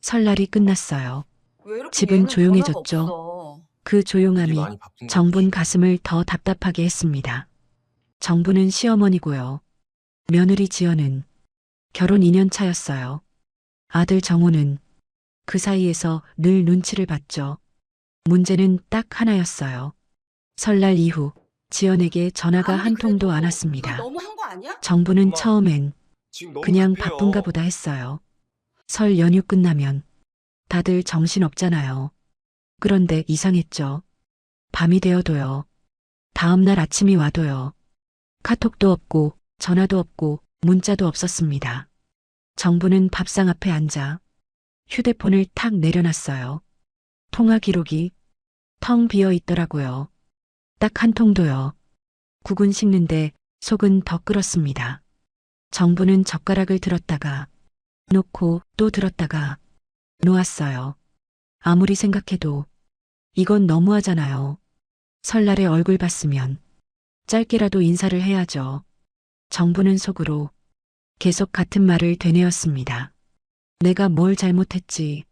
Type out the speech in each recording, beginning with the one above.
설날이 끝났어요. 왜 이렇게 집은 얘는 변화가 조용해졌죠. 없어? 그 일이 조용함이 많이 바쁜 것 정분 같으시네요. 가슴을 더 답답하게 했습니다. 정부는 시어머니고요. 며느리 지연은 결혼 2년 차였어요. 아들 정우는 그 사이에서 늘 눈치를 봤죠. 문제는 딱 하나였어요. 설날 이후 지연에게 전화가 아무리 한 통도 안 그래도 이건 왔습니다. 너무한 거 아니야? 정부는 엄마, 처음엔 지금 너무 그냥 바쁜가 급해요. 보다 했어요. 설 연휴 끝나면 다들 정신없잖아요. 그런데 이상했죠. 밤이 되어도요. 다음날 아침이 와도요. 카톡도 없고 전화도 없고 문자도 없었습니다. 정부는 밥상 앞에 앉아 휴대폰을 탁 내려놨어요. 통화 기록이 텅 비어 있더라고요. 딱 한 통도요. 국은 식는데 속은 더 끓었습니다. 정부는 젓가락을 들었다가 놓고 또 들었다가 놓았어요. 아무리 생각해도 이건 너무하잖아요. 설날에 얼굴 봤으면 짧게라도 인사를 해야죠. 정부는 속으로 계속 같은 말을 되뇌었습니다. 내가 뭘 잘못했지?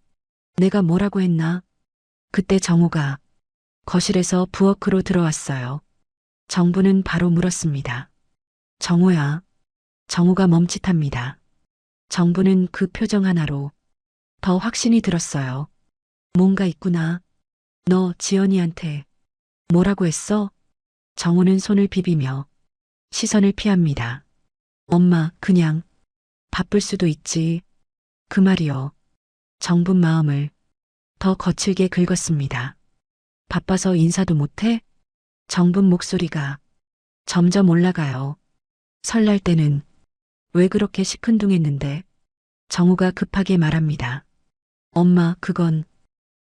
내가 뭐라고 했나? 그때 정우가 거실에서 부엌으로 들어왔어요. 정부는 바로 물었습니다. 정우야. 정우가 멈칫합니다. 정부는 그 표정 하나로 더 확신이 들었어요. 뭔가 있구나. 너 지연이한테 뭐라고 했어? 정우는 손을 비비며 시선을 피합니다. 엄마, 그냥 바쁠 수도 있지. 그 말이요. 정분 마음을 더 거칠게 긁었습니다. 바빠서 인사도 못해? 정분 목소리가 점점 올라가요. 설날 때는 왜 그렇게 시큰둥했는데? 정우가 급하게 말합니다. 엄마, 그건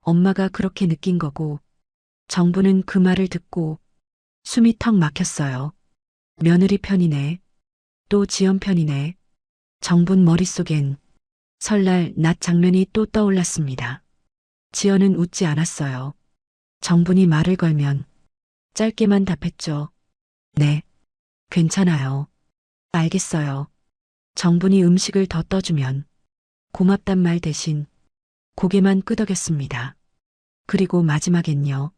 엄마가 그렇게 느낀 거고. 정부는 그 말을 듣고 숨이 턱 막혔어요. 며느리 편이네. 또 지연 편이네. 정분 머릿속엔 설날 낮 장면이 또 떠올랐습니다. 지연은 웃지 않았어요. 정분이 말을 걸면 짧게만 답했죠. 네, 괜찮아요. 알겠어요. 정분이 음식을 더 떠주면 고맙단 말 대신 고개만 끄덕였습니다. 그리고 마지막엔요.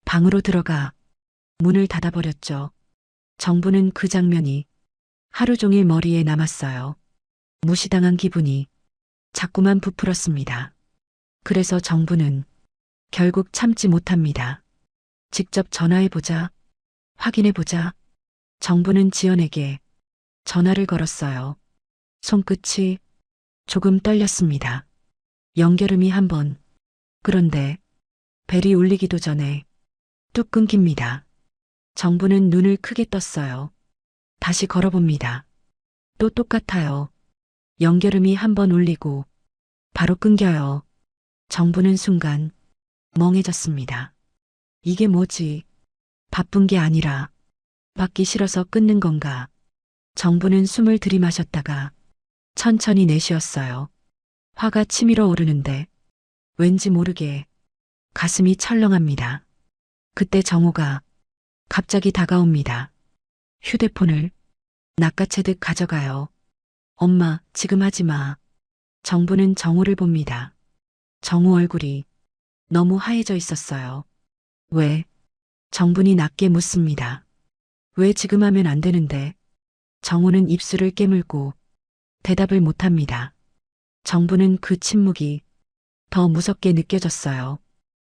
방으로 들어가 문을 닫아버렸죠. 정부는 그 장면이 하루 종일 머리에 남았어요. 무시당한 기분이 자꾸만 부풀었습니다. 그래서 정부는 결국 참지 못합니다. 직접 전화해보자. 확인해보자. 정부는 지연에게 전화를 걸었어요. 손끝이 조금 떨렸습니다. 연결음이 한 번. 그런데 벨이 울리기도 전에 뚝 끊깁니다. 정부는 눈을 크게 떴어요. 다시 걸어봅니다. 또 똑같아요. 연결음이 한 번 울리고 바로 끊겨요. 정부는 순간 멍해졌습니다. 이게 뭐지? 바쁜 게 아니라 받기 싫어서 끊는 건가? 정부는 숨을 들이마셨다가 천천히 내쉬었어요. 화가 치밀어 오르는데 왠지 모르게 가슴이 철렁합니다. 그때 정우가 갑자기 다가옵니다. 휴대폰을 낚아채듯 가져가요. 엄마, 지금 하지 마. 정부는 정우를 봅니다. 정우 얼굴이 너무 하얘져 있었어요. 왜? 정분이 낮게 묻습니다. 왜 지금 하면 안 되는데? 정우는 입술을 깨물고 대답을 못합니다. 정부는 그 침묵이 더 무섭게 느껴졌어요.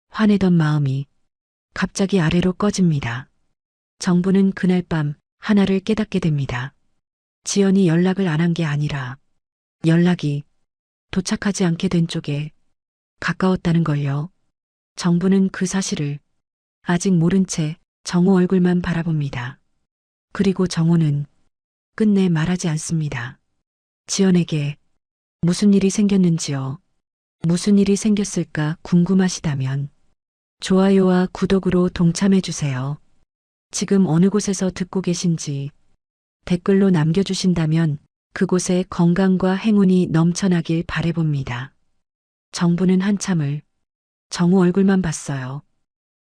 화내던 마음이 갑자기 아래로 꺼집니다. 정부는 그날 밤 하나를 깨닫게 됩니다. 지연이 연락을 안 한 게 아니라 연락이 도착하지 않게 된 쪽에 가까웠다는 걸요. 정부는 그 사실을 아직 모른 채 정우 얼굴만 바라봅니다. 그리고 정우는 끝내 말하지 않습니다. 지연에게 무슨 일이 생겼는지요. 무슨 일이 생겼을까 궁금하시다면 좋아요와 구독으로 동참해주세요. 지금 어느 곳에서 듣고 계신지 댓글로 남겨주신다면 그곳에 건강과 행운이 넘쳐나길 바라봅니다. 정부는 한참을 정우 얼굴만 봤어요.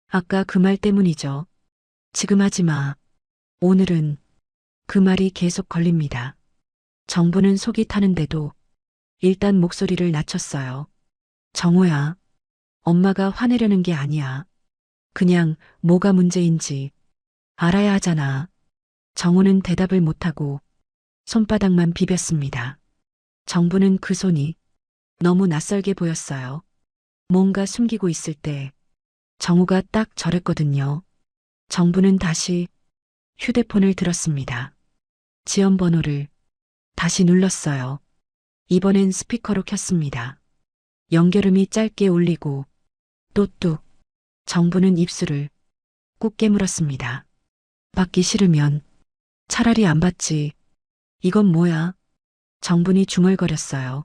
아까 그 말 때문이죠. 지금 하지 마. 오늘은 그 말이 계속 걸립니다. 정부는 속이 타는데도 일단 목소리를 낮췄어요. 정호야, 엄마가 화내려는 게 아니야. 그냥 뭐가 문제인지 알아야 하잖아. 정호는 대답을 못하고 손바닥만 비볐습니다. 정부는 그 손이 너무 낯설게 보였어요. 뭔가 숨기고 있을 때 정우가 딱 저랬거든요. 정부는 다시 휴대폰을 들었습니다. 지연번호를 다시 눌렀어요. 이번엔 스피커로 켰습니다. 연결음이 짧게 울리고 또 뚝. 정부는 입술을 꾹 깨물었습니다. 받기 싫으면 차라리 안 받지. 이건 뭐야? 정분이 중얼거렸어요.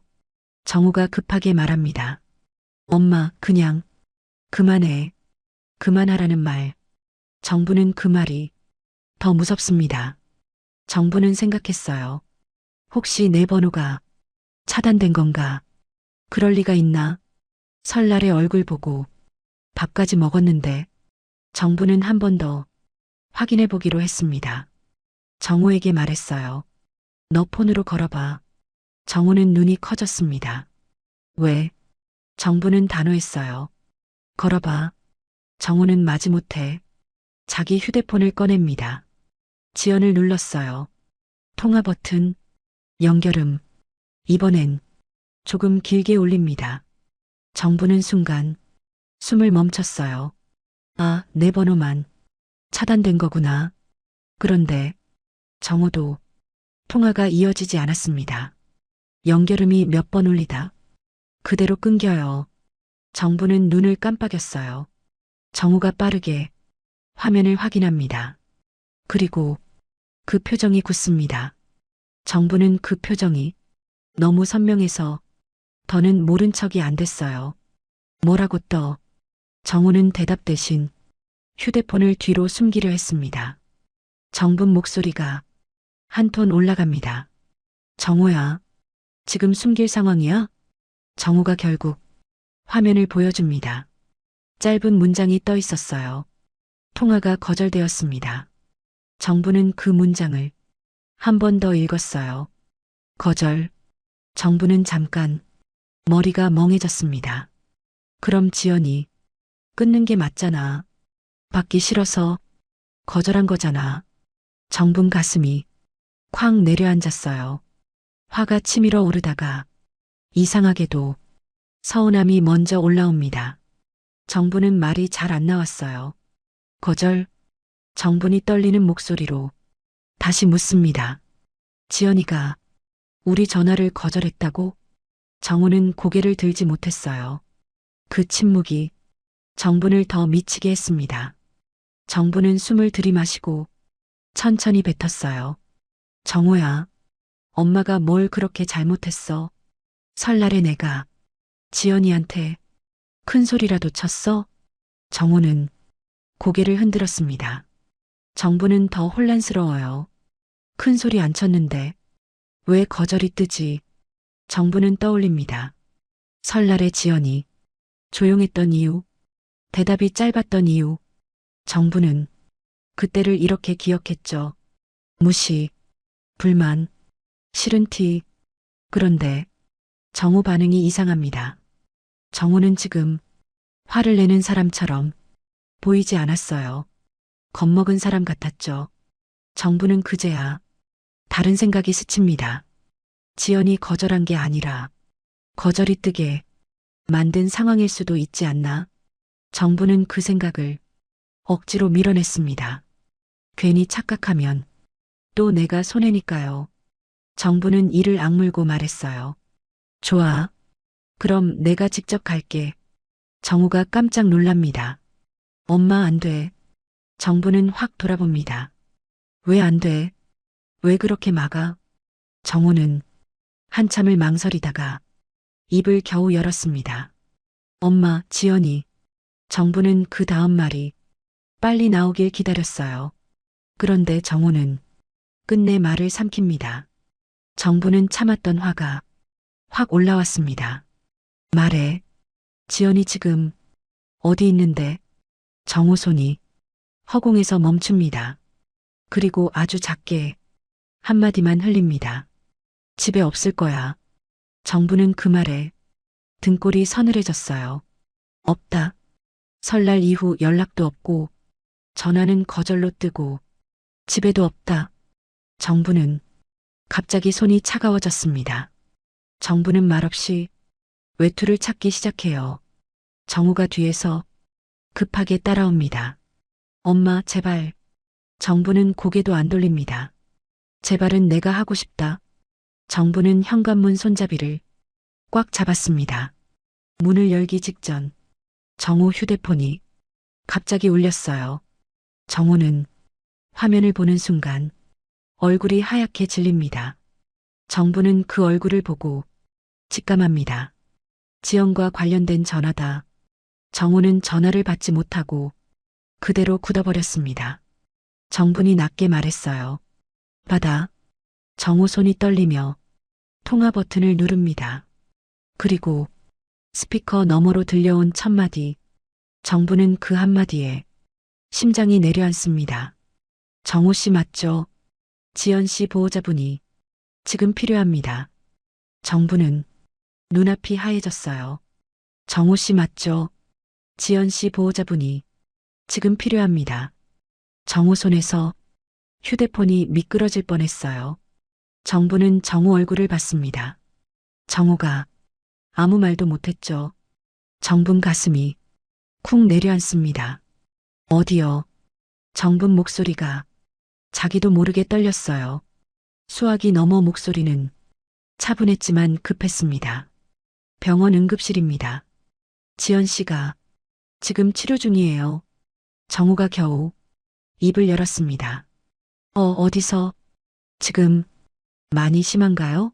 정우가 급하게 말합니다. 엄마, 그냥 그만해. 그만하라는 말. 정부는 그 말이 더 무섭습니다. 정부는 생각했어요. 혹시 내 번호가 차단된 건가? 그럴 리가 있나? 설날에 얼굴 보고 밥까지 먹었는데 정부는 한 번 더 확인해 보기로 했습니다. 정우에게 말했어요. 너 폰으로 걸어봐. 정우는 눈이 커졌습니다. 왜? 정부는 단호했어요. 걸어봐. 정우는 마지못해 자기 휴대폰을 꺼냅니다. 지연을 눌렀어요. 통화 버튼, 연결음. 이번엔 조금 길게 울립니다. 정부는 순간 숨을 멈췄어요. 아, 내 번호만 차단된 거구나. 그런데 정우도 통화가 이어지지 않았습니다. 연결음이 몇 번 울리다 그대로 끊겨요. 정부는 눈을 깜빡였어요. 정우가 빠르게 화면을 확인합니다. 그리고 그 표정이 굳습니다. 정부는 그 표정이 너무 선명해서 더는 모른 척이 안 됐어요. 뭐라고 떠? 정우는 대답 대신 휴대폰을 뒤로 숨기려 했습니다. 정분 목소리가 한 톤 올라갑니다. 정우야, 지금 숨길 상황이야? 정우가 결국 화면을 보여줍니다. 짧은 문장이 떠 있었어요. 통화가 거절되었습니다. 정부는 그 문장을 한 번 더 읽었어요. 거절. 정부는 잠깐 머리가 멍해졌습니다. 그럼 지연이 끊는 게 맞잖아. 받기 싫어서 거절한 거잖아. 정분 가슴이 쾅 내려앉았어요. 화가 치밀어 오르다가 이상하게도 서운함이 먼저 올라옵니다. 정부는 말이 잘 안 나왔어요. 거절. 정분이 떨리는 목소리로 다시 묻습니다. 지연이가 우리 전화를 거절했다고? 정우는 고개를 들지 못했어요. 그 침묵이 정분을 더 미치게 했습니다. 정부는 숨을 들이마시고 천천히 뱉었어요. 정우야, 엄마가 뭘 그렇게 잘못했어? 설날에 내가 지연이한테 큰 소리라도 쳤어? 정우는 고개를 흔들었습니다. 정부는 더 혼란스러워요. 큰 소리 안 쳤는데 왜 거절이 뜨지? 정부는 떠올립니다. 설날에 지연이 조용했던 이유, 대답이 짧았던 이유. 정부는 그때를 이렇게 기억했죠. 무시, 불만, 싫은 티. 그런데 정우 반응이 이상합니다. 정우는 지금 화를 내는 사람처럼 보이지 않았어요. 겁먹은 사람 같았죠. 정부는 그제야 다른 생각이 스칩니다. 지연이 거절한 게 아니라 거절이 뜨게 만든 상황일 수도 있지 않나? 정부는 그 생각을 억지로 밀어냈습니다. 괜히 착각하면 또 내가 손해니까요. 정부는 이를 악물고 말했어요. 좋아. 그럼 내가 직접 갈게. 정우가 깜짝 놀랍니다. 엄마 안 돼. 정부는 확 돌아봅니다. 왜 안 돼? 왜 그렇게 막아? 정우는 한참을 망설이다가 입을 겨우 열었습니다. 엄마, 지연이. 정부는 그 다음 말이 빨리 나오길 기다렸어요. 그런데 정우는 끝내 말을 삼킵니다. 정부는 참았던 화가 확 올라왔습니다. 말해. 지연이 지금 어디 있는데? 정우 손이 허공에서 멈춥니다. 그리고 아주 작게 한마디만 흘립니다. 집에 없을 거야. 정부는 그 말에 등골이 서늘해졌어요. 없다. 설날 이후 연락도 없고 전화는 거절로 뜨고 집에도 없다. 정부는 갑자기 손이 차가워졌습니다. 정부는 말없이 외투를 찾기 시작해요. 정우가 뒤에서 급하게 따라옵니다. 엄마, 제발. 정부는 고개도 안 돌립니다. 제발은 내가 하고 싶다. 정부는 현관문 손잡이를 꽉 잡았습니다. 문을 열기 직전 정우 휴대폰이 갑자기 울렸어요. 정우는 화면을 보는 순간 얼굴이 하얗게 질립니다. 정부는 그 얼굴을 보고 직감합니다. 지연과 관련된 전화다. 정우는 전화를 받지 못하고 그대로 굳어버렸습니다. 정분이 낮게 말했어요. 받아. 정우 손이 떨리며 통화 버튼을 누릅니다. 그리고 스피커 너머로 들려온 첫마디. 정부는 그 한마디에 심장이 내려앉습니다. 정우 씨 맞죠? 지연 씨 보호자분이 지금 필요합니다. 정부는 눈앞이 하얘졌어요. 정우 씨 맞죠? 지연 씨 보호자분이 지금 필요합니다. 정우 손에서 휴대폰이 미끄러질 뻔했어요. 정부는 정우 얼굴을 봤습니다. 정우가 아무 말도 못했죠. 정분 가슴이 쿵 내려앉습니다. 어디요? 정분 목소리가 자기도 모르게 떨렸어요. 수화기 너머 목소리는 차분했지만 급했습니다. 병원 응급실입니다. 지연 씨가 지금 치료 중이에요. 정우가 겨우 입을 열었습니다. 어디서? 지금 많이 심한가요?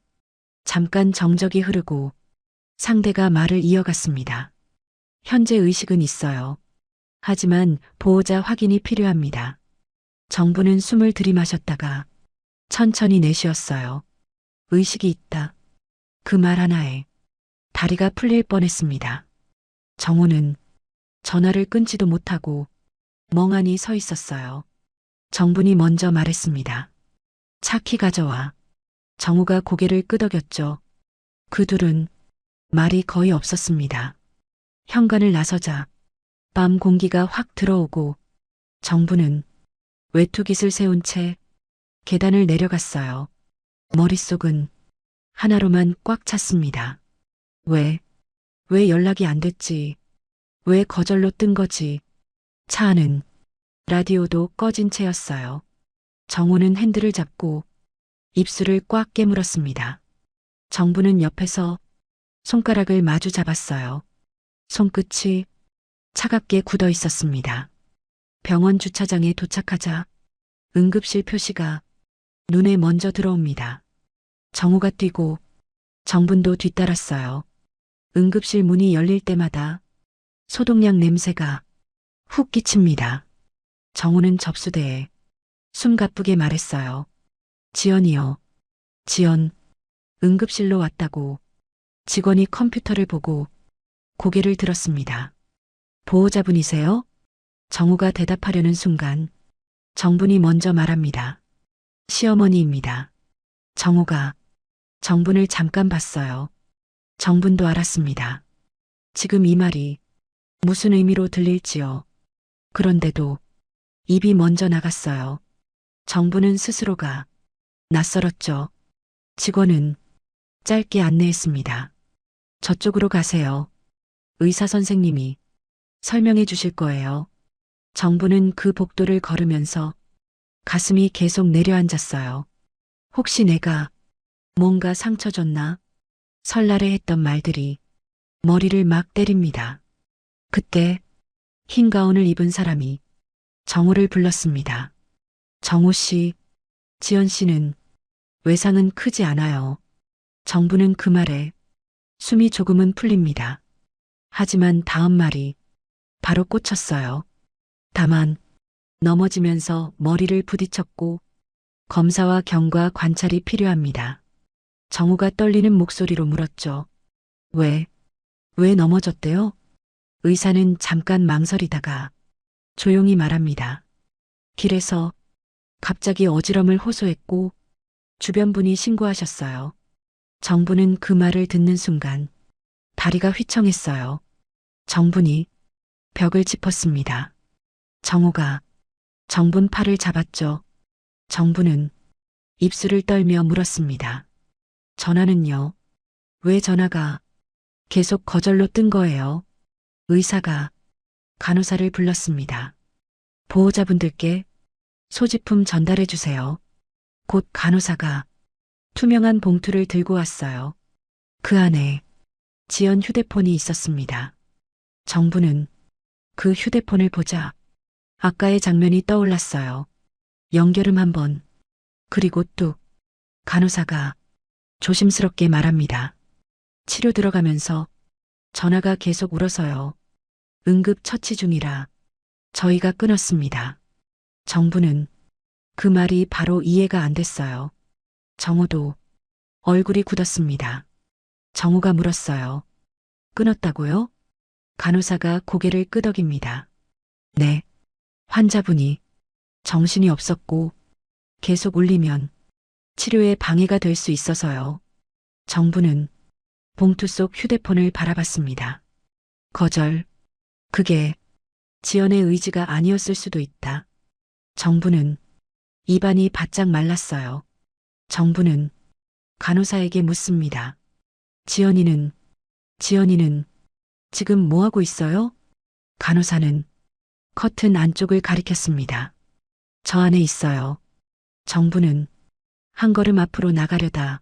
잠깐 정적이 흐르고 상대가 말을 이어갔습니다. 현재 의식은 있어요. 하지만 보호자 확인이 필요합니다. 정부는 숨을 들이마셨다가 천천히 내쉬었어요. 의식이 있다. 그 말 하나에 다리가 풀릴 뻔했습니다. 정우는 전화를 끊지도 못하고 멍하니 서 있었어요. 정분이 먼저 말했습니다. 차 키 가져와. 정우가 고개를 끄덕였죠. 그 둘은 말이 거의 없었습니다. 현관을 나서자 밤 공기가 확 들어오고 정부는 외투깃을 세운 채 계단을 내려갔어요. 머릿속은 하나로만 꽉 찼습니다. 왜 연락이 안 됐지? 왜 거절로 뜬 거지? 차 안은 라디오도 꺼진 채였어요. 정우는 핸들을 잡고 입술을 꽉 깨물었습니다. 정부는 옆에서 손가락을 마주 잡았어요. 손끝이 차갑게 굳어 있었습니다. 병원 주차장에 도착하자 응급실 표시가 눈에 먼저 들어옵니다. 정우가 뛰고 정분도 뒤따랐어요. 응급실 문이 열릴 때마다 소독약 냄새가 훅 끼칩니다. 정우는 접수대에 숨가쁘게 말했어요. 지연이요. 지연, 응급실로 왔다고. 직원이 컴퓨터를 보고 고개를 들었습니다. 보호자분이세요? 정우가 대답하려는 순간 정분이 먼저 말합니다. 시어머니입니다. 정우가 정분을 잠깐 봤어요. 정분도 알았습니다. 지금 이 말이 무슨 의미로 들릴지요. 그런데도 입이 먼저 나갔어요. 정부는 스스로가 낯설었죠. 직원은 짧게 안내했습니다. 저쪽으로 가세요. 의사 선생님이 설명해 주실 거예요. 정부는 그 복도를 걸으면서 가슴이 계속 내려앉았어요. 혹시 내가 뭔가 상처 줬나? 설날에 했던 말들이 머리를 막 때립니다. 그때 흰 가운을 입은 사람이 정우를 불렀습니다. 정우 씨, 지연 씨는 외상은 크지 않아요. 정부는 그 말에 숨이 조금은 풀립니다. 하지만 다음 말이 바로 꽂혔어요. 다만 넘어지면서 머리를 부딪혔고 검사와 경과 관찰이 필요합니다. 정우가 떨리는 목소리로 물었죠. 왜 넘어졌대요? 의사는 잠깐 망설이다가 조용히 말합니다. 길에서 갑자기 어지럼을 호소했고 주변 분이 신고하셨어요. 정부는 그 말을 듣는 순간 다리가 휘청했어요. 정분이 벽을 짚었습니다. 정호가 정분 팔을 잡았죠. 정분은 입술을 떨며 물었습니다. 전화는요? 왜 전화가 계속 거절로 뜬 거예요? 의사가 간호사를 불렀습니다. 보호자분들께 소지품 전달해 주세요. 곧 간호사가 투명한 봉투를 들고 왔어요. 그 안에 지연 휴대폰이 있었습니다. 정부는 그 휴대폰을 보자 아까의 장면이 떠올랐어요. 연결음 한 번, 그리고 뚝. 간호사가 조심스럽게 말합니다. 치료 들어가면서 전화가 계속 울어서요. 응급 처치 중이라 저희가 끊었습니다. 정부는 그 말이 바로 이해가 안 됐어요. 정호도 얼굴이 굳었습니다. 정호가 물었어요. 끊었다고요? 간호사가 고개를 끄덕입니다. 네. 환자분이 정신이 없었고 계속 울리면 치료에 방해가 될 수 있어서요. 정부는 봉투 속 휴대폰을 바라봤습니다. 거절. 그게 지연의 의지가 아니었을 수도 있다. 정부는 입안이 바짝 말랐어요. 정부는 간호사에게 묻습니다. 지연이는 지금 뭐 하고 있어요? 간호사는 커튼 안쪽을 가리켰습니다. 저 안에 있어요. 정부는 한 걸음 앞으로 나가려다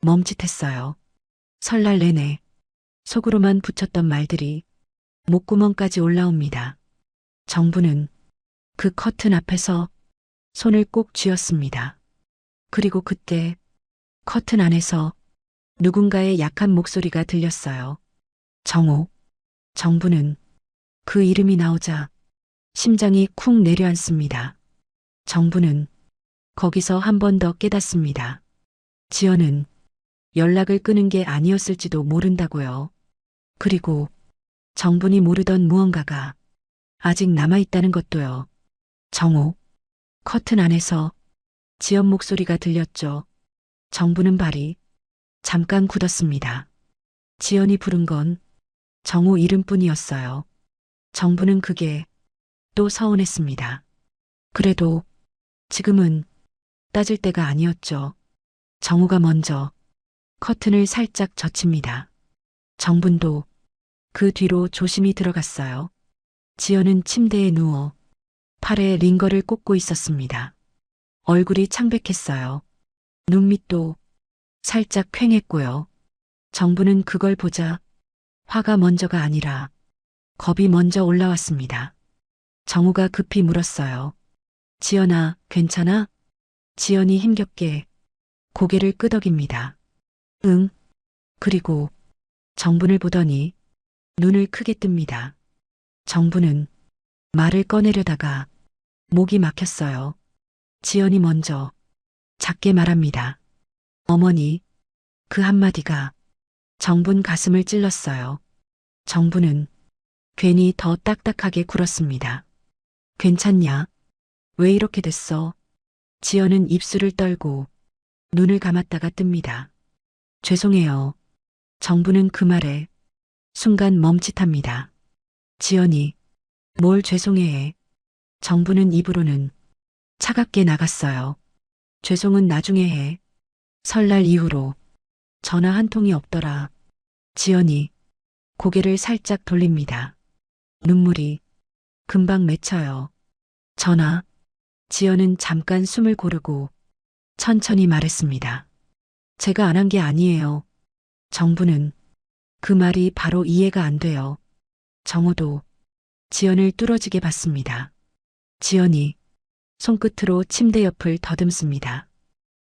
멈칫했어요. 설날 내내 속으로만 붙였던 말들이 목구멍까지 올라옵니다. 정부는 그 커튼 앞에서 손을 꼭 쥐었습니다. 그리고 그때 커튼 안에서 누군가의 약한 목소리가 들렸어요. 정호. 정부는 그 이름이 나오자 심장이 쿵 내려앉습니다. 정부는 거기서 한 번 더 깨닫습니다. 지연은 연락을 끊은 게 아니었을지도 모른다고요. 그리고 정분이 모르던 무언가가 아직 남아있다는 것도요. 정호. 커튼 안에서 지연 목소리가 들렸죠. 정부는 발이 잠깐 굳었습니다. 지연이 부른 건 정호 이름뿐이었어요. 정부는 그게 또 서운했습니다. 그래도 지금은 따질 때가 아니었죠. 정호가 먼저 커튼을 살짝 젖힙니다. 정분도 그 뒤로 조심히 들어갔어요. 지연은 침대에 누워 팔에 링거를 꽂고 있었습니다. 얼굴이 창백했어요. 눈밑도 살짝 퀭했고요. 정부는 그걸 보자 화가 먼저가 아니라 겁이 먼저 올라왔습니다. 정우가 급히 물었어요. 지연아, 괜찮아? 지연이 힘겹게 고개를 끄덕입니다. 응. 그리고 정분을 보더니 눈을 크게 뜹니다. 정부는 말을 꺼내려다가 목이 막혔어요. 지연이 먼저 작게 말합니다. 어머니. 그 한마디가 정분 가슴을 찔렀어요. 정부는 괜히 더 딱딱하게 굴었습니다. 괜찮냐? 왜 이렇게 됐어? 지연은 입술을 떨고 눈을 감았다가 뜹니다. 죄송해요. 정부는 그 말에 순간 멈칫합니다. 지연이 뭘 죄송해해. 정부는 입으로는 차갑게 나갔어요. 죄송은 나중에 해. 설날 이후로 전화 한 통이 없더라. 지연이 고개를 살짝 돌립니다. 눈물이 금방 맺혀요. 전화. 지연은 잠깐 숨을 고르고 천천히 말했습니다. 제가 안 한 게 아니에요. 정부는 그 말이 바로 이해가 안 돼요. 정호도 지연을 뚫어지게 봤습니다. 지연이 손끝으로 침대 옆을 더듬습니다.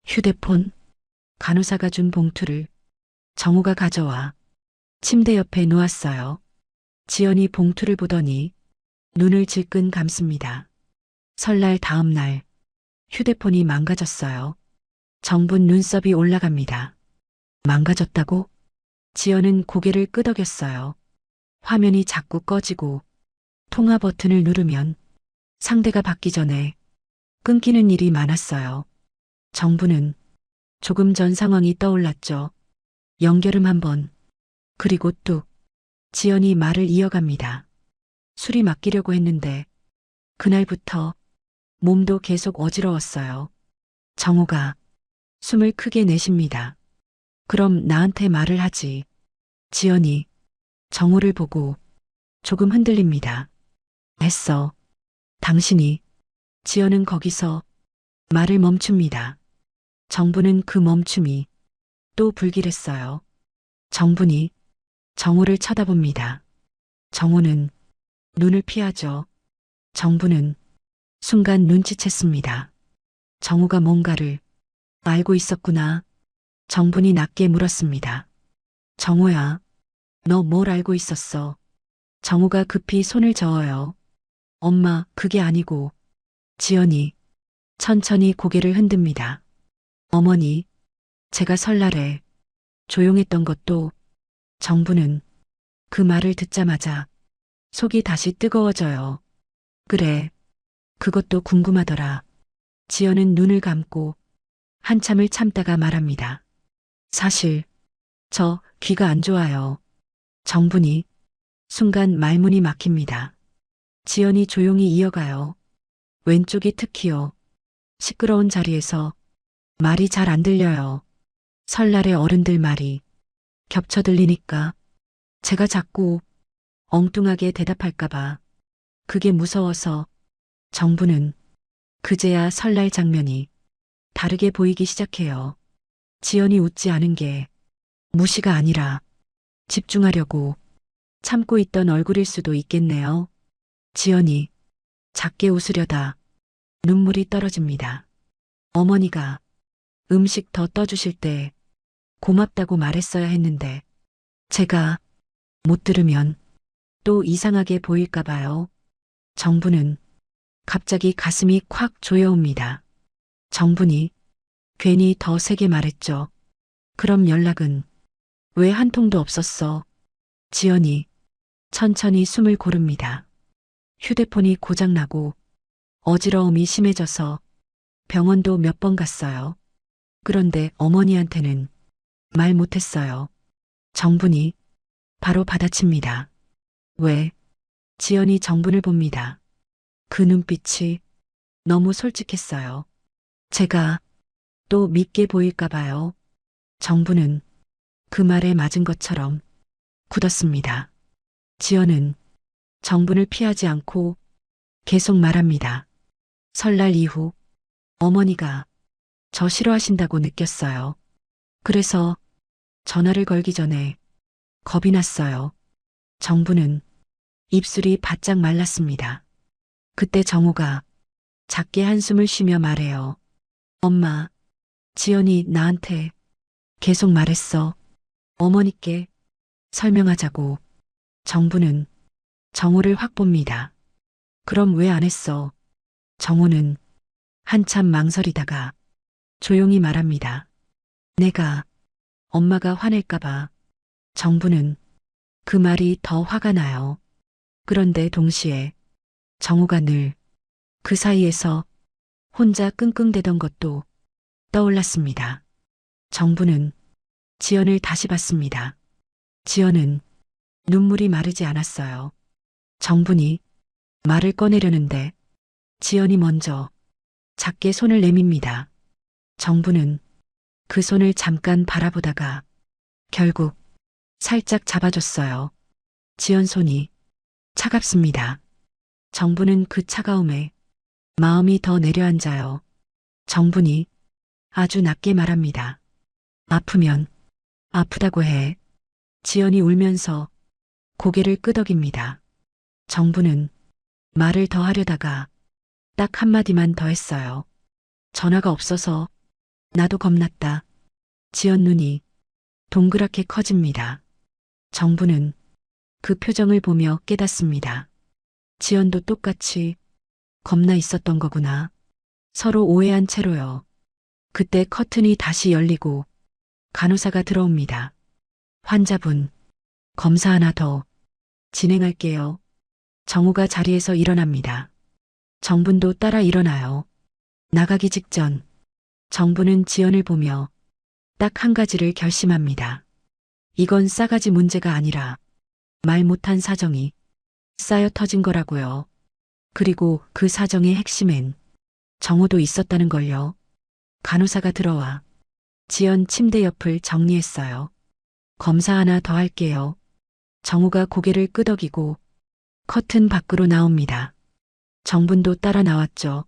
휴대폰. 간호사가 준 봉투를 정호가 가져와 침대 옆에 놓았어요. 지연이 봉투를 보더니 눈을 질끈 감습니다. 설날 다음 날 휴대폰이 망가졌어요. 정분 눈썹이 올라갑니다. 망가졌다고? 지연은 고개를 끄덕였어요. 화면이 자꾸 꺼지고 통화 버튼을 누르면 상대가 받기 전에 끊기는 일이 많았어요. 정부는 조금 전 상황이 떠올랐죠. 연결음 한 번, 그리고 뚝. 지연이 말을 이어갑니다. 술이 맡기려고 했는데 그날부터 몸도 계속 어지러웠어요. 정우가 숨을 크게 내쉽니다. 그럼 나한테 말을 하지. 지연이 정우를 보고 조금 흔들립니다. 했어. 당신이. 지연은 거기서 말을 멈춥니다. 정부는 그 멈춤이 또 불길했어요. 정분이 정우를 쳐다봅니다. 정우는 눈을 피하죠. 정부는 순간 눈치챘습니다. 정우가 뭔가를 알고 있었구나. 정분이 낮게 물었습니다. 정우야, 너 뭘 알고 있었어? 정우가 급히 손을 저어요. 엄마, 그게 아니고. 지연이 천천히 고개를 흔듭니다. 어머니, 제가 설날에 조용했던 것도. 정부는 그 말을 듣자마자 속이 다시 뜨거워져요. 그래, 그것도 궁금하더라. 지연은 눈을 감고 한참을 참다가 말합니다. 사실 저 귀가 안 좋아요. 정분이 순간 말문이 막힙니다. 지연이 조용히 이어가요. 왼쪽이 특히요. 시끄러운 자리에서 말이 잘 안 들려요. 설날에 어른들 말이 겹쳐 들리니까 제가 자꾸 엉뚱하게 대답할까봐 그게 무서워서. 정부는 그제야 설날 장면이 다르게 보이기 시작해요. 지연이 웃지 않은 게 무시가 아니라 집중하려고 참고 있던 얼굴일 수도 있겠네요. 지연이 작게 웃으려다 눈물이 떨어집니다. 어머니가 음식 더 떠주실 때 고맙다고 말했어야 했는데 제가 못 들으면 또 이상하게 보일까 봐요. 정부는 갑자기 가슴이 콱 조여옵니다. 정분이 괜히 더 세게 말했죠. 그럼 연락은 왜 한 통도 없었어? 지연이 천천히 숨을 고릅니다. 휴대폰이 고장나고 어지러움이 심해져서 병원도 몇 번 갔어요. 그런데 어머니한테는 말 못했어요. 정분이 바로 받아칩니다. 왜? 지연이 정분을 봅니다. 그 눈빛이 너무 솔직했어요. 제가 또 믿게 보일까 봐요. 정분은 그 말에 맞은 것처럼 굳었습니다. 지연은 정분을 피하지 않고 계속 말합니다. 설날 이후 어머니가 저 싫어하신다고 느꼈어요. 그래서 전화를 걸기 전에 겁이 났어요. 정부는 입술이 바짝 말랐습니다. 그때 정우가 작게 한숨을 쉬며 말해요. 엄마, 지연이 나한테 계속 말했어. 어머니께 설명하자고. 정부는 정우를 확 봅니다. 그럼 왜 안 했어? 정우는 한참 망설이다가 조용히 말합니다. 내가 엄마가 화낼까봐. 정부는 그 말이 더 화가 나요. 그런데 동시에 정우가 늘 그 사이에서 혼자 끙끙대던 것도 떠올랐습니다. 정부는 지연을 다시 봤습니다. 지연은 눈물이 마르지 않았어요. 정분이 말을 꺼내려는데 지연이 먼저 작게 손을 내밉니다. 정부는 그 손을 잠깐 바라보다가 결국 살짝 잡아줬어요. 지연 손이 차갑습니다. 정부는 그 차가움에 마음이 더 내려앉아요. 정분이 아주 낮게 말합니다. 아프면 아프다고 해. 지연이 울면서 고개를 끄덕입니다. 정부는 말을 더 하려다가 딱 한마디만 더 했어요. 전화가 없어서 나도 겁났다. 지연 눈이 동그랗게 커집니다. 정부는 그 표정을 보며 깨닫습니다. 지연도 똑같이 겁나 있었던 거구나. 서로 오해한 채로요. 그때 커튼이 다시 열리고 간호사가 들어옵니다. 환자분, 검사 하나 더 진행할게요. 정우가 자리에서 일어납니다. 정분도 따라 일어나요. 나가기 직전 정부는 지연을 보며 딱 한 가지를 결심합니다. 이건 싸가지 문제가 아니라 말 못한 사정이 쌓여 터진 거라고요. 그리고 그 사정의 핵심엔 정호도 있었다는 걸요. 간호사가 들어와 지연 침대 옆을 정리했어요. 검사 하나 더 할게요. 정호가 고개를 끄덕이고 커튼 밖으로 나옵니다. 정분도 따라 나왔죠.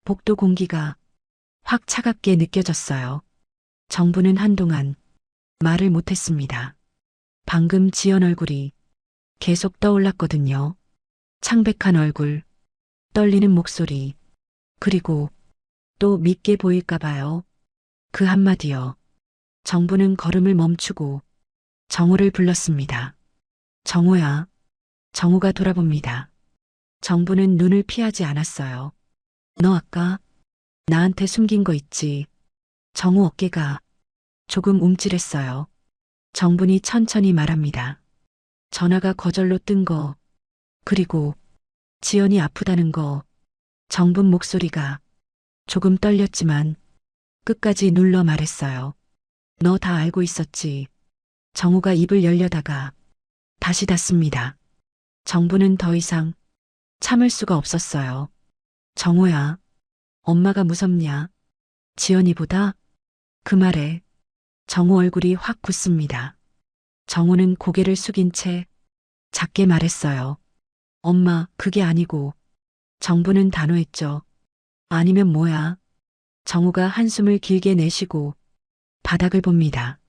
복도 공기가 확 차갑게 느껴졌어요. 정부는 한동안 말을 못했습니다. 방금 지연 얼굴이 계속 떠올랐거든요. 창백한 얼굴, 떨리는 목소리, 그리고 또 믿게 보일까봐요. 그 한마디요. 정부는 걸음을 멈추고 정호를 불렀습니다. 정호야. 정호가 돌아봅니다. 정부는 눈을 피하지 않았어요. 너 아까 나한테 숨긴 거 있지. 정호 어깨가 조금 움찔했어요. 정분이 천천히 말합니다. 전화가 거절로 뜬 거, 그리고 지연이 아프다는 거. 정분 목소리가 조금 떨렸지만 끝까지 눌러 말했어요. 너 다 알고 있었지. 정호가 입을 열려다가 다시 닫습니다. 정부는 더 이상 참을 수가 없었어요. 정호야, 엄마가 무섭냐? 지연이보다? 그 말에 정호 얼굴이 확 굳습니다. 정호는 고개를 숙인 채 작게 말했어요. 엄마, 그게 아니고. 정부는 단호했죠. 아니면 뭐야? 정호가 한숨을 길게 내쉬고 바닥을 봅니다.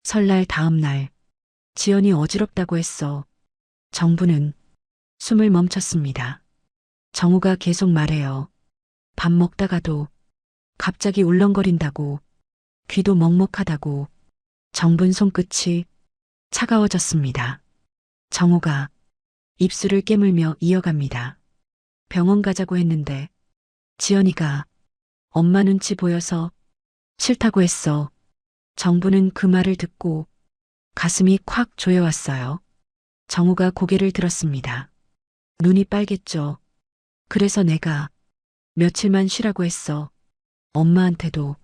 설날 다음 날, 지연이 어지럽다고 했어. 정부는 숨을 멈췄습니다. 정호가 계속 말해요. 밥 먹다가도 갑자기 울렁거린다고, 귀도 먹먹하다고. 정분 손끝이 차가워졌습니다. 정호가 입술을 깨물며 이어갑니다. 병원 가자고 했는데 지연이가 엄마 눈치 보여서 싫다고 했어. 정부는 그 말을 듣고 가슴이 콱 조여왔어요. 정호가 고개를 들었습니다. 눈이 빨겠죠. 그래서 내가 며칠만 쉬라고 했어. 엄마한테도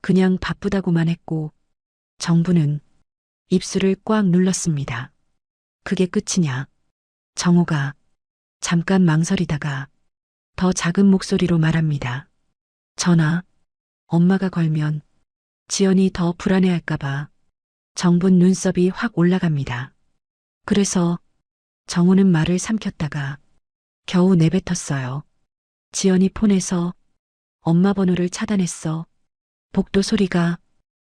그냥 바쁘다고만 했고. 정부는 입술을 꽉 눌렀습니다. 그게 끝이냐? 정호가 잠깐 망설이다가 더 작은 목소리로 말합니다. 전화, 엄마가 걸면 지연이 더 불안해할까봐. 정분 눈썹이 확 올라갑니다. 그래서 정호는 말을 삼켰다가 겨우 내뱉었어요. 지연이 폰에서 엄마 번호를 차단했어. 복도 소리가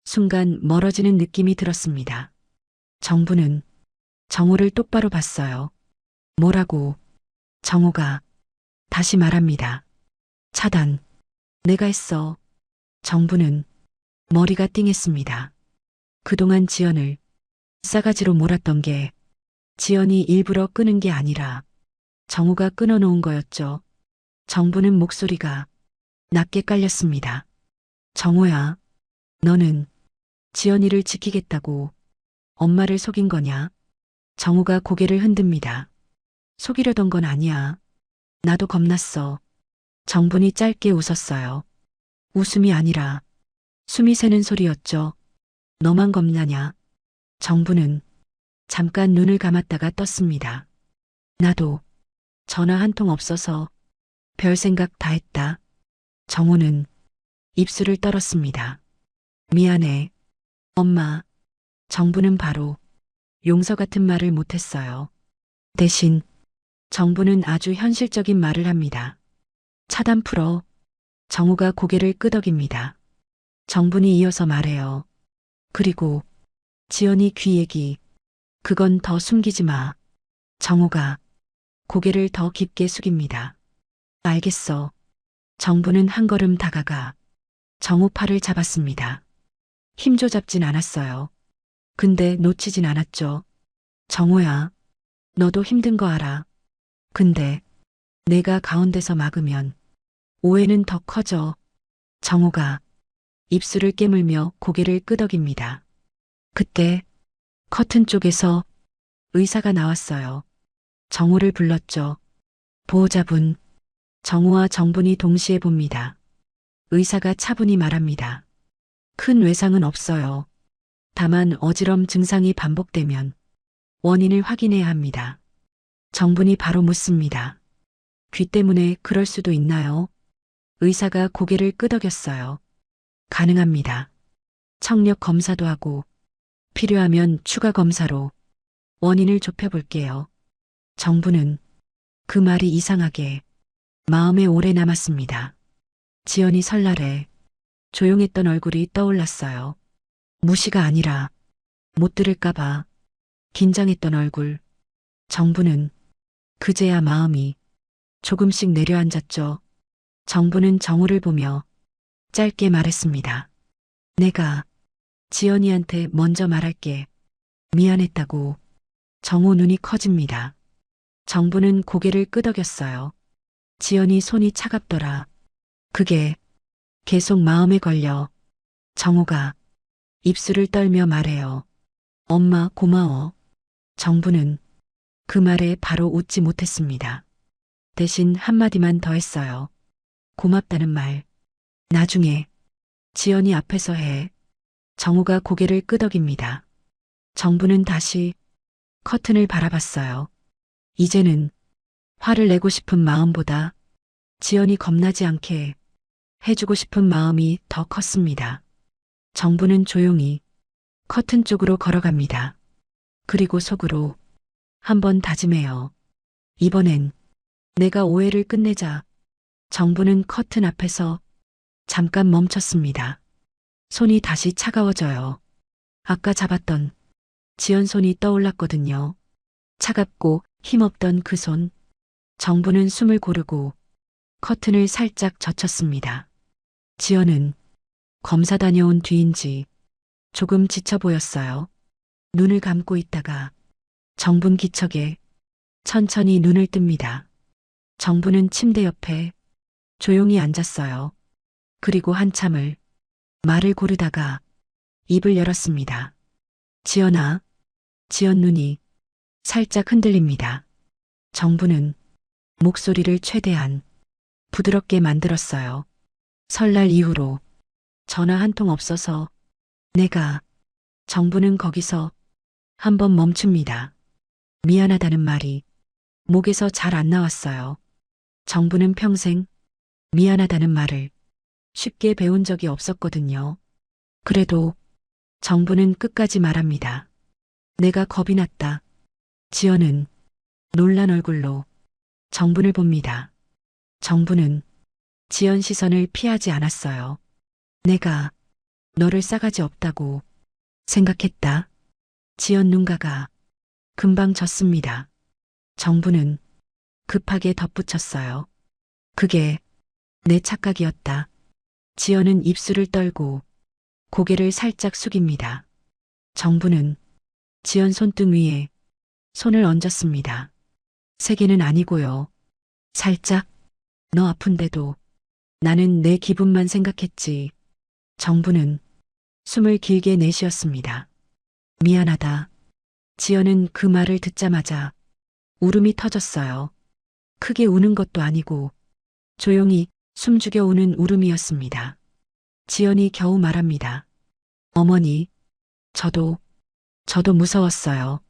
순간 멀어지는 느낌이 들었습니다. 정부는 정호를 똑바로 봤어요. 뭐라고? 정호가 다시 말합니다. 차단. 내가 했어. 정부는 머리가 띵했습니다. 그동안 지연을 싸가지로 몰았던 게 지연이 일부러 끄는 게 아니라 정호가 끊어놓은 거였죠. 정부는 목소리가 낮게 깔렸습니다. 정호야, 너는 지연이를 지키겠다고 엄마를 속인 거냐? 정호가 고개를 흔듭니다. 속이려던 건 아니야. 나도 겁났어. 정분이 짧게 웃었어요. 웃음이 아니라 숨이 새는 소리였죠. 너만 겁나냐? 정부는 잠깐 눈을 감았다가 떴습니다. 나도 전화 한 통 없어서 별 생각 다 했다. 정호는 입술을 떨었습니다. 미안해. 엄마. 정부는 바로 용서 같은 말을 못했어요. 대신 정부는 아주 현실적인 말을 합니다. 차단 풀어. 정호가 고개를 끄덕입니다. 정분이 이어서 말해요. 그리고 지연이 귀 얘기. 그건 더 숨기지 마. 정호가 고개를 더 깊게 숙입니다. 알겠어. 정부는 한 걸음 다가가 정호 팔을 잡았습니다. 힘조잡진 않았어요. 근데 놓치진 않았죠. 정호야, 너도 힘든 거 알아. 근데 내가 가운데서 막으면 오해는 더 커져. 정호가 입술을 깨물며 고개를 끄덕입니다. 그때 커튼 쪽에서 의사가 나왔어요. 정호를 불렀죠. 보호자분. 정호와 정분이 동시에 봅니다. 의사가 차분히 말합니다. 큰 외상은 없어요. 다만 어지럼 증상이 반복되면 원인을 확인해야 합니다. 정분이 바로 묻습니다. 귀 때문에 그럴 수도 있나요? 의사가 고개를 끄덕였어요. 가능합니다. 청력 검사도 하고 필요하면 추가 검사로 원인을 좁혀볼게요. 정부는 그 말이 이상하게 마음에 오래 남았습니다. 지연이 설날에 조용했던 얼굴이 떠올랐어요. 무시가 아니라 못 들을까봐 긴장했던 얼굴. 정부는 그제야 마음이 조금씩 내려앉았죠. 정부는 정우를 보며 짧게 말했습니다. 내가 지연이한테 먼저 말할게. 미안했다고. 정우 눈이 커집니다. 정부는 고개를 끄덕였어요. 지연이 손이 차갑더라. 그게 계속 마음에 걸려. 정우가 입술을 떨며 말해요. 엄마 고마워. 정부는 그 말에 바로 웃지 못했습니다. 대신 한마디만 더 했어요. 고맙다는 말. 나중에 지연이 앞에서 해. 정우가 고개를 끄덕입니다. 정부는 다시 커튼을 바라봤어요. 이제는 화를 내고 싶은 마음보다 지연이 겁나지 않게 해주고 싶은 마음이 더 컸습니다. 정부는 조용히 커튼 쪽으로 걸어갑니다. 그리고 속으로 한번 다짐해요. 이번엔 내가 오해를 끝내자. 정부는 커튼 앞에서 잠깐 멈췄습니다. 손이 다시 차가워져요. 아까 잡았던 지연 손이 떠올랐거든요. 차갑고 힘없던 그 손. 정부는 숨을 고르고 커튼을 살짝 젖혔습니다. 지연은 검사 다녀온 뒤인지 조금 지쳐 보였어요. 눈을 감고 있다가 정분 기척에 천천히 눈을 뜹니다. 정부는 침대 옆에 조용히 앉았어요. 그리고 한참을 말을 고르다가 입을 열었습니다. 지연아. 지연 눈이 살짝 흔들립니다. 정부는 목소리를 최대한 부드럽게 만들었어요. 설날 이후로 전화 한 통 없어서 내가. 정부는 거기서 한번 멈춥니다. 미안하다는 말이 목에서 잘 안 나왔어요. 정부는 평생 미안하다는 말을 쉽게 배운 적이 없었거든요. 그래도 정부는 끝까지 말합니다. 내가 겁이 났다. 지연은 놀란 얼굴로 정분을 봅니다. 정부는 지연 시선을 피하지 않았어요. 내가 너를 싸가지 없다고 생각했다. 지연 눈가가 금방 졌습니다. 정부는 급하게 덧붙였어요. 그게 내 착각이었다. 지연은 입술을 떨고 고개를 살짝 숙입니다. 정부는 지연 손등 위에 손을 얹었습니다. 세게는 아니고요. 살짝. 너 아픈데도 나는 내 기분만 생각했지. 정부는 숨을 길게 내쉬었습니다. 미안하다. 지연은 그 말을 듣자마자 울음이 터졌어요. 크게 우는 것도 아니고 조용히 숨죽여 우는 울음이었습니다. 지연이 겨우 말합니다. 어머니, 저도 무서웠어요.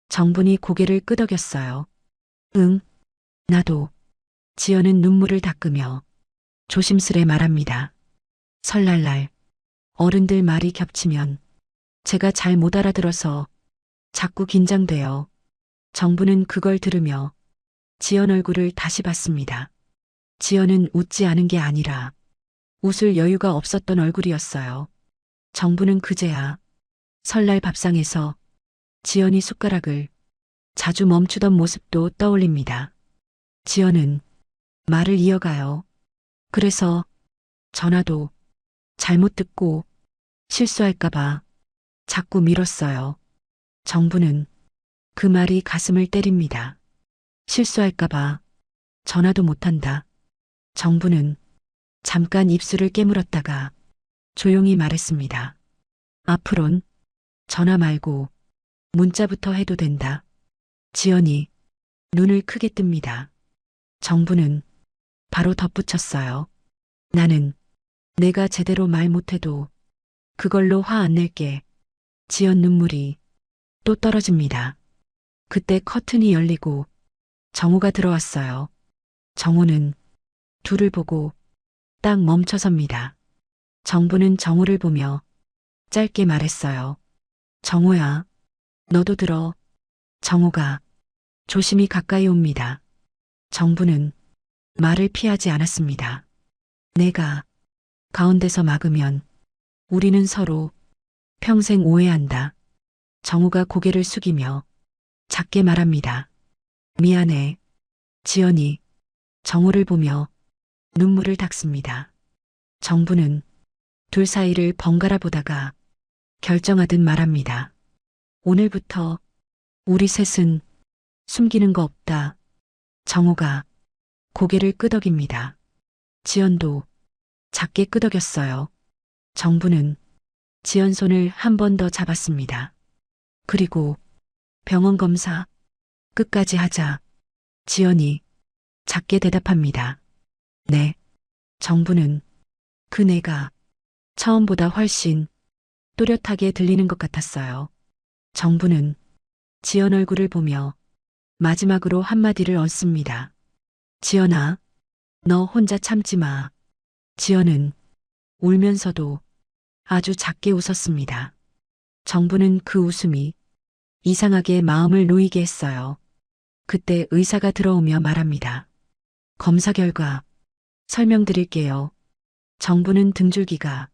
정분이 고개를 끄덕였어요. 응, 나도. 지연은 눈물을 닦으며 조심스레 말합니다. 설날날 어른들 말이 겹치면 제가 잘 못 알아들어서 자꾸 긴장돼요. 정부는 그걸 들으며 지연 얼굴을 다시 봤습니다. 지연은 웃지 않은 게 아니라 웃을 여유가 없었던 얼굴이었어요. 정부는 그제야 설날 밥상에서 지연이 숟가락을 자주 멈추던 모습도 떠올립니다. 지연은 말을 이어가요. 그래서 전화도 잘못 듣고 실수할까봐 자꾸 미뤘어요. 정부는 그 말이 가슴을 때립니다. 실수할까봐 전화도 못한다. 정부는 잠깐 입술을 깨물었다가 조용히 말했습니다. 앞으론 전화 말고 문자부터 해도 된다. 지연이 눈을 크게 뜹니다. 정부는 바로 덧붙였어요. 나는 내가 제대로 말 못해도 그걸로 화 안 낼게. 지연 눈물이 또 떨어집니다. 그때 커튼이 열리고 정우가 들어왔어요. 정우는 둘을 보고 딱 멈춰섭니다. 정부는 정우를 보며 짧게 말했어요. 정우야, 너도 들어. 정우가 조심히 가까이 옵니다. 정부는 말을 피하지 않았습니다. 내가 가운데서 막으면 우리는 서로 평생 오해한다. 정우가 고개를 숙이며 작게 말합니다. 미안해. 지연이 정우를 보며 눈물을 닦습니다. 정부는 둘 사이를 번갈아 보다가 결정하듯 말합니다. 오늘부터 우리 셋은 숨기는 거 없다. 정우가 고개를 끄덕입니다. 지연도 작게 끄덕였어요. 정부는 지연 손을 한 번 더 잡았습니다. 그리고 병원 검사 끝까지 하자. 지연이 작게 대답합니다. 네. 정부는 그 내가 처음보다 훨씬 또렷하게 들리는 것 같았어요. 정부는 지연 얼굴을 보며 마지막으로 한마디를 얹습니다. 지연아, 너 혼자 참지 마. 지연은 울면서도 아주 작게 웃었습니다. 정부는 그 웃음이 이상하게 마음을 놓이게 했어요. 그때 의사가 들어오며 말합니다. 검사 결과 설명드릴게요. 정부는 등줄기가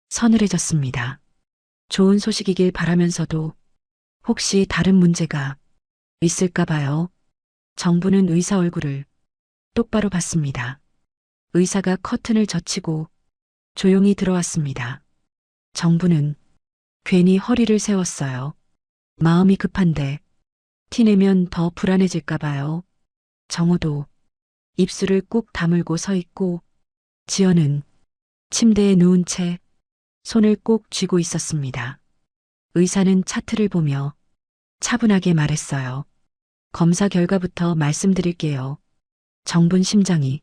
서늘해졌습니다. 좋은 소식이길 바라면서도 혹시 다른 문제가 있을까 봐요. 정부는 의사 얼굴을 똑바로 봤습니다. 의사가 커튼을 젖히고 조용히 들어왔습니다. 정부는 괜히 허리를 세웠어요. 마음이 급한데 티내면 더 불안해질까 봐요. 정우도 입술을 꾹 다물고 서 있고 지연은 침대에 누운 채 손을 꼭 쥐고 있었습니다. 의사는 차트를 보며 차분하게 말했어요. 검사 결과부터 말씀드릴게요. 정분 심장이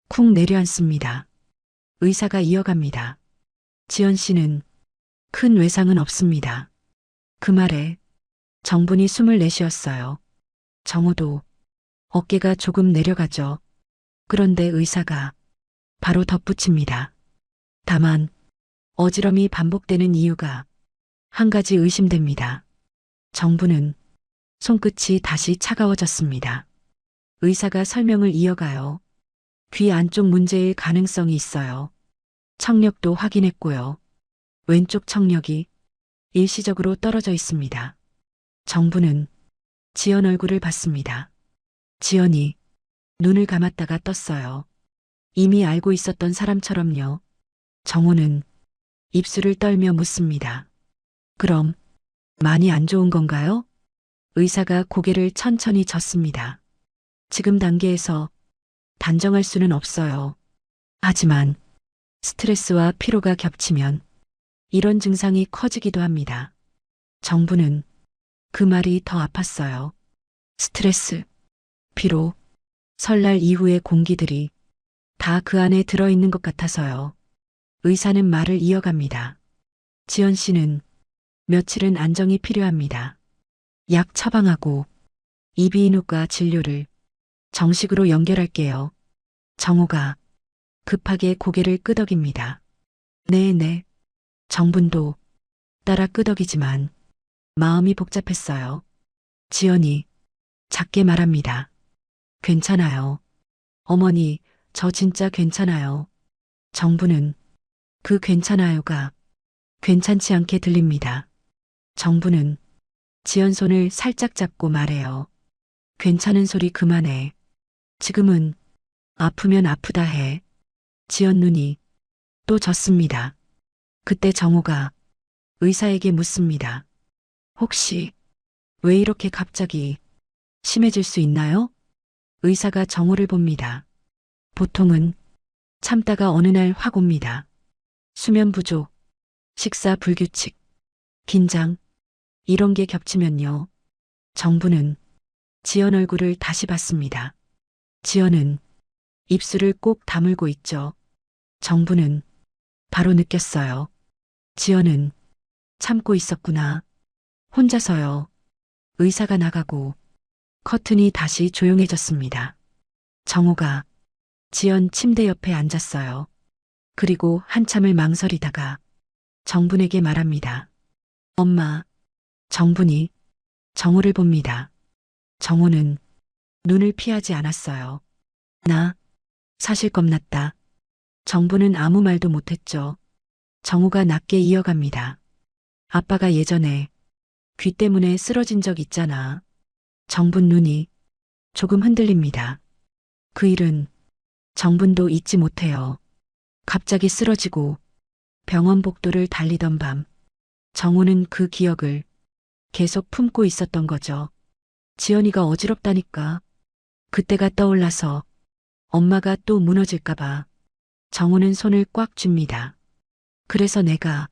쿵 내려앉습니다. 의사가 이어갑니다. 지연 씨는 큰 외상은 없습니다. 그 말에 정분이 숨을 내쉬었어요. 정우도 어깨가 조금 내려가죠. 그런데 의사가 바로 덧붙입니다. 다만 어지럼이 반복되는 이유가 한 가지 의심됩니다. 정부는 손끝이 다시 차가워졌습니다. 의사가 설명을 이어가요. 귀 안쪽 문제일 가능성이 있어요. 청력도 확인했고요. 왼쪽 청력이 일시적으로 떨어져 있습니다. 정부는 지연 얼굴을 봤습니다. 지연이 눈을 감았다가 떴어요. 이미 알고 있었던 사람처럼요. 정우는 입술을 떨며 묻습니다. 그럼 많이 안 좋은 건가요? 의사가 고개를 천천히 젓습니다. 지금 단계에서 단정할 수는 없어요. 하지만 스트레스와 피로가 겹치면 이런 증상이 커지기도 합니다. 정부는 그 말이 더 아팠어요. 스트레스, 피로, 설날 이후의 공기들이 다 그 안에 들어있는 것 같아서요. 의사는 말을 이어갑니다. 지연 씨는 며칠은 안정이 필요합니다. 약 처방하고 이비인후과 진료를 정식으로 연결할게요. 정우가 급하게 고개를 끄덕입니다. 네네. 정분도 따라 끄덕이지만 마음이 복잡했어요. 지연이 작게 말합니다. 괜찮아요. 어머니, 저 진짜 괜찮아요. 정부는 그 괜찮아요가 괜찮지 않게 들립니다. 정부는 지연 손을 살짝 잡고 말해요. 괜찮은 소리 그만해. 지금은 아프면 아프다 해. 지연 눈이 또 졌습니다. 그때 정우가 의사에게 묻습니다. 혹시 왜 이렇게 갑자기 심해질 수 있나요? 의사가 정우를 봅니다. 보통은 참다가 어느 날 확 옵니다. 수면 부족, 식사 불규칙, 긴장, 이런 게 겹치면요. 정부는 지연 얼굴을 다시 봤습니다. 지연은 입술을 꼭 다물고 있죠. 정부는 바로 느꼈어요. 지연은 참고 있었구나. 혼자서요. 의사가 나가고 커튼이 다시 조용해졌습니다. 정우가 지연 침대 옆에 앉았어요. 그리고 한참을 망설이다가 정분에게 말합니다. 엄마. 정분이 정우를 봅니다. 정우는 눈을 피하지 않았어요. 나 사실 겁났다. 정부는 아무 말도 못했죠. 정우가 낮게 이어갑니다. 아빠가 예전에 귀 때문에 쓰러진 적 있잖아. 정분 눈이 조금 흔들립니다. 그 일은 정분도 잊지 못해요. 갑자기 쓰러지고 병원 복도를 달리던 밤, 정우는 그 기억을 계속 품고 있었던 거죠. 지연이가 어지럽다니까. 그때가 떠올라서 엄마가 또 무너질까봐 정우는 손을 꽉 쥡니다. 그래서 내가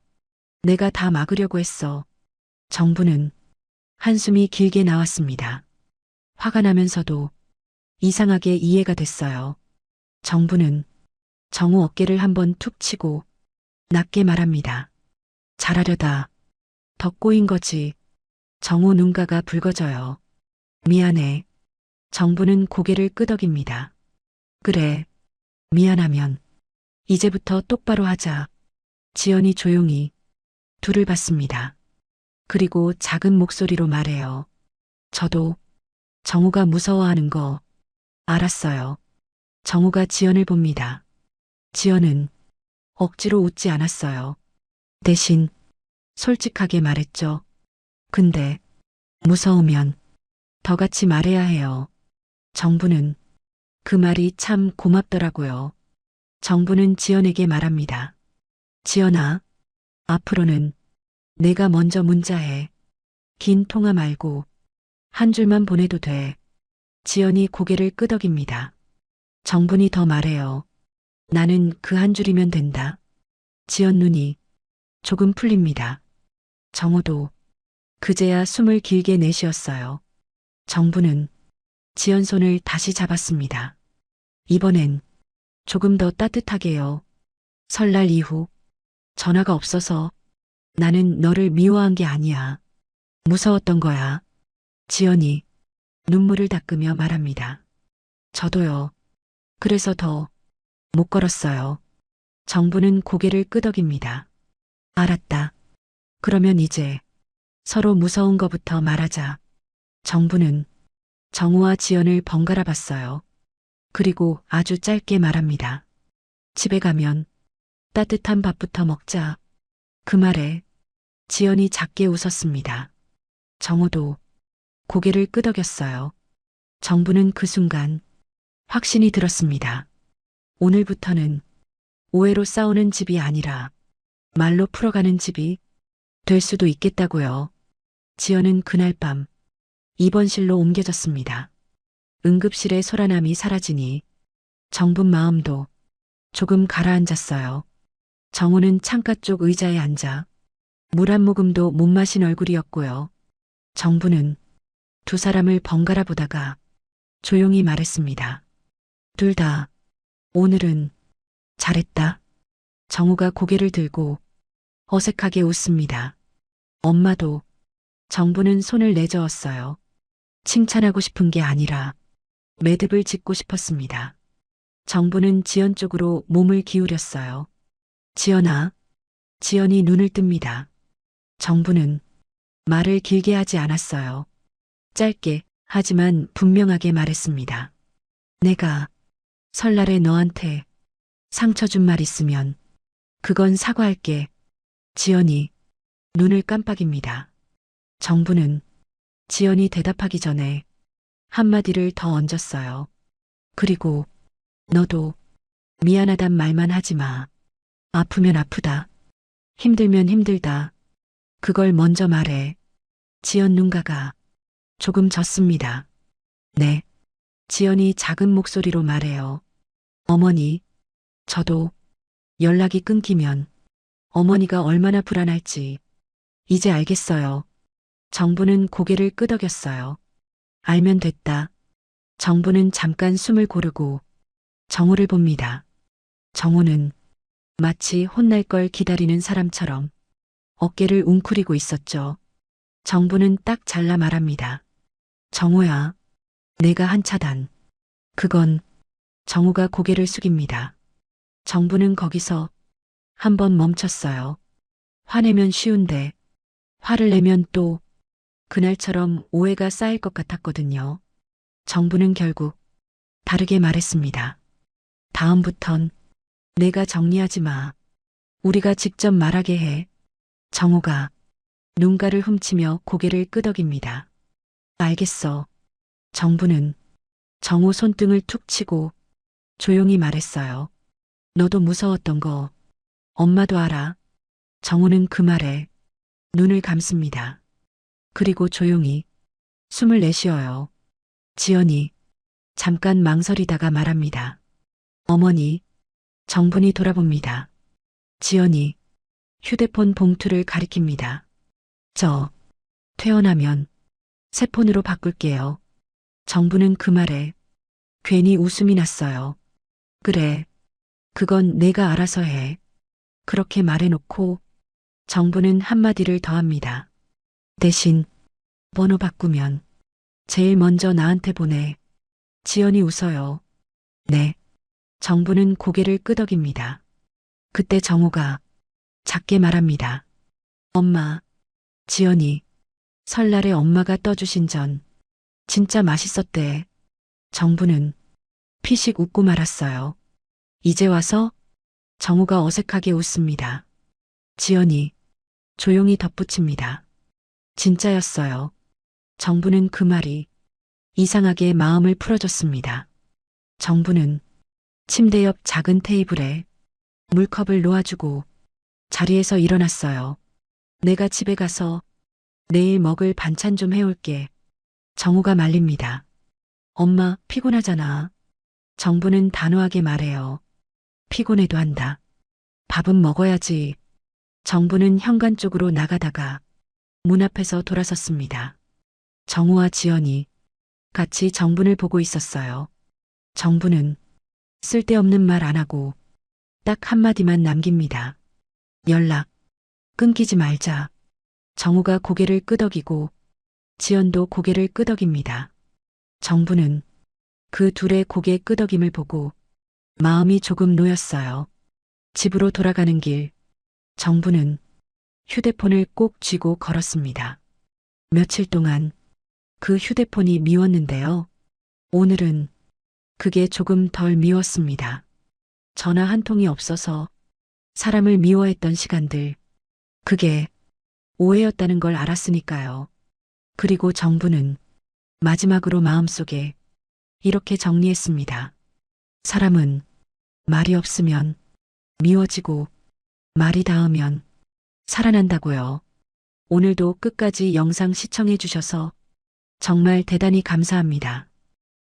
다 막으려고 했어. 정부는 한숨이 길게 나왔습니다. 화가 나면서도 이상하게 이해가 됐어요. 정부는 정우 어깨를 한번 툭 치고 낮게 말합니다. 잘하려다 더 꼬인 거지. 정우 눈가가 붉어져요. 미안해. 정부는 고개를 끄덕입니다. 그래. 미안하면 이제부터 똑바로 하자. 지연이 조용히 둘을 봤습니다. 그리고 작은 목소리로 말해요. 저도 정우가 무서워하는 거 알았어요. 정우가 지연을 봅니다. 지연은 억지로 웃지 않았어요. 대신 솔직하게 말했죠. 근데 무서우면 더 같이 말해야 해요. 정부는 그 말이 참 고맙더라고요. 정부는 지연에게 말합니다. 지연아, 앞으로는 내가 먼저 문자해. 긴 통화 말고 한 줄만 보내도 돼. 지연이 고개를 끄덕입니다. 정분이 더 말해요. 나는 그 한 줄이면 된다. 지연 눈이 조금 풀립니다. 정우도 그제야 숨을 길게 내쉬었어요. 정부는 지연 손을 다시 잡았습니다. 이번엔 조금 더 따뜻하게요. 설날 이후 전화가 없어서 나는 너를 미워한 게 아니야. 무서웠던 거야. 지연이 눈물을 닦으며 말합니다. 저도요. 그래서 더 못 걸었어요. 정부는 고개를 끄덕입니다. 알았다. 그러면 이제 서로 무서운 거부터 말하자. 정부는 정우와 지연을 번갈아 봤어요. 그리고 아주 짧게 말합니다. 집에 가면 따뜻한 밥부터 먹자. 그 말에 지연이 작게 웃었습니다. 정우도 고개를 끄덕였어요. 정부는 그 순간 확신이 들었습니다. 오늘부터는 오해로 싸우는 집이 아니라 말로 풀어가는 집이 될 수도 있겠다고요. 지연은 그날 밤 입원실로 옮겨졌습니다. 응급실의 소란함이 사라지니 정분 마음도 조금 가라앉았어요. 정우는 창가 쪽 의자에 앉아 물 한 모금도 못 마신 얼굴이었고요. 정부는 두 사람을 번갈아 보다가 조용히 말했습니다. 둘 다 오늘은 잘했다. 정우가 고개를 들고 어색하게 웃습니다. 엄마도. 정부는 손을 내저었어요. 칭찬하고 싶은 게 아니라 매듭을 짓고 싶었습니다. 정부는 지연 쪽으로 몸을 기울였어요. 지연아. 지연이 눈을 뜹니다. 정부는 말을 길게 하지 않았어요. 짧게 하지만 분명하게 말했습니다. 내가 설날에 너한테 상처 준 말 있으면 그건 사과할게. 지연이 눈을 깜빡입니다. 정부는 지연이 대답하기 전에 한마디를 더 얹었어요. 그리고 너도 미안하단 말만 하지 마. 아프면 아프다. 힘들면 힘들다. 그걸 먼저 말해. 지연 눈가가 조금 젖습니다. 네. 지연이 작은 목소리로 말해요. 어머니, 저도 연락이 끊기면 어머니가 얼마나 불안할지 이제 알겠어요. 정부는 고개를 끄덕였어요. 알면 됐다. 정부는 잠깐 숨을 고르고 정우를 봅니다. 정우는 마치 혼날 걸 기다리는 사람처럼 어깨를 웅크리고 있었죠. 정부는 딱 잘라 말합니다. 정우야, 내가 한 차단. 그건 정우가 고개를 숙입니다. 정부는 거기서 한 번 멈췄어요. 화내면 쉬운데 화를 내면 또 그날처럼 오해가 쌓일 것 같았거든요. 정부는 결국 다르게 말했습니다. 다음부턴 내가 정리하지 마. 우리가 직접 말하게 해. 정우가 눈가를 훔치며 고개를 끄덕입니다. 알겠어. 정부는 정우 손등을 툭 치고 조용히 말했어요. 너도 무서웠던 거 엄마도 알아. 정우는 그 말에 눈을 감습니다. 그리고 조용히 숨을 내쉬어요. 지연이 잠깐 망설이다가 말합니다. 어머니, 정분이 돌아봅니다. 지연이 휴대폰 봉투를 가리킵니다. 저 퇴원하면 새 폰으로 바꿀게요. 정부는 그 말에 괜히 웃음이 났어요. 그래, 그건 내가 알아서 해. 그렇게 말해놓고 정부는 한마디를 더합니다. 대신 번호 바꾸면 제일 먼저 나한테 보내. 지연이 웃어요. 네. 정부는 고개를 끄덕입니다. 그때 정우가 작게 말합니다. 엄마, 지연이 설날에 엄마가 떠주신 전 진짜 맛있었대. 정부는 피식 웃고 말았어요. 이제 와서 정우가 어색하게 웃습니다. 지연이 조용히 덧붙입니다. 진짜였어요. 정부는 그 말이 이상하게 마음을 풀어줬습니다. 정부는 침대 옆 작은 테이블에 물컵을 놓아주고 자리에서 일어났어요. 내가 집에 가서 내일 먹을 반찬 좀 해올게. 정우가 말립니다. 엄마, 피곤하잖아. 정부는 단호하게 말해요. 피곤해도 한다. 밥은 먹어야지. 정부는 현관 쪽으로 나가다가 문 앞에서 돌아섰습니다. 정우와 지연이 같이 정분을 보고 있었어요. 정부는 쓸데없는 말 안 하고 딱 한마디만 남깁니다. 연락 끊기지 말자. 정우가 고개를 끄덕이고 지연도 고개를 끄덕입니다. 정부는 그 둘의 고개 끄덕임을 보고 마음이 조금 놓였어요. 집으로 돌아가는 길, 정부는 휴대폰을 꼭 쥐고 걸었습니다. 며칠 동안 그 휴대폰이 미웠는데요. 오늘은 그게 조금 덜 미웠습니다. 전화 한 통이 없어서 사람을 미워했던 시간들, 그게 오해였다는 걸 알았으니까요. 그리고 정부는 마지막으로 마음속에 이렇게 정리했습니다. 사람은 말이 없으면 미워지고 말이 닿으면 살아난다고요. 오늘도 끝까지 영상 시청해 주셔서 정말 대단히 감사합니다.